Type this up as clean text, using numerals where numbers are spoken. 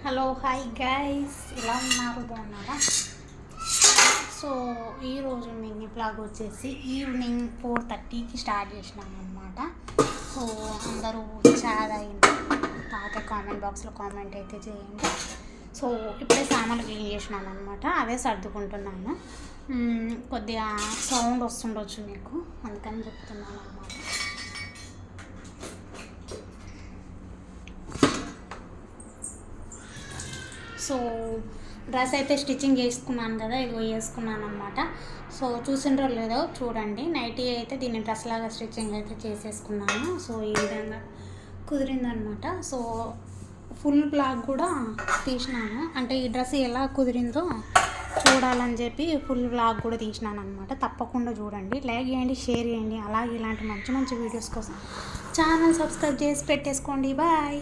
Hello hi guys, ఎలా ఉన్నారు? బాగున్నారా? సో ఈరోజు మినీ బ్లాగ్ వచ్చేసి ఈవినింగ్ 4:30కి స్టార్ట్ చేసినాను అనమాట. సో అందరూ చాలా అయింది. పాత కామెంట్ బాక్స్లో కామెంట్ అయితే చేయండి. సో ఇప్పుడే సామాన్లు క్లీన్ చేసినాను అనమాట, అవే సర్దుకుంటున్నాను. కొద్దిగా సౌండ్ వస్తుండొచ్చు మీకు, అందుకని చెప్తున్నాను అనమాట. సో డ్రెస్ అయితే స్టిచ్చింగ్ చేసుకున్నాను కదా, ఇది వేసుకున్నాను అనమాట. సో చూసిండ్రో లేదో చూడండి, నైటీ అయితే దీన్ని డ్రెస్ లాగా స్టిచ్చింగ్ అయితే చేసేసుకున్నాను. సో ఈ విధంగా కుదిరిందనమాట. సో ఫుల్ బ్లాగ్ కూడా తీసినాను, అంటే ఈ డ్రెస్ ఎలా కుదిరిందో చూడాలని చెప్పి ఫుల్ బ్లాగ్ కూడా తీసినాను అనమాట. తప్పకుండా చూడండి, లైక్ చేయండి, షేర్ చేయండి. అలాగే ఇలాంటి మంచి మంచి వీడియోస్ కోసం ఛానల్ సబ్స్క్రైబ్ చేసి పెట్టేసుకోండి. బాయ్.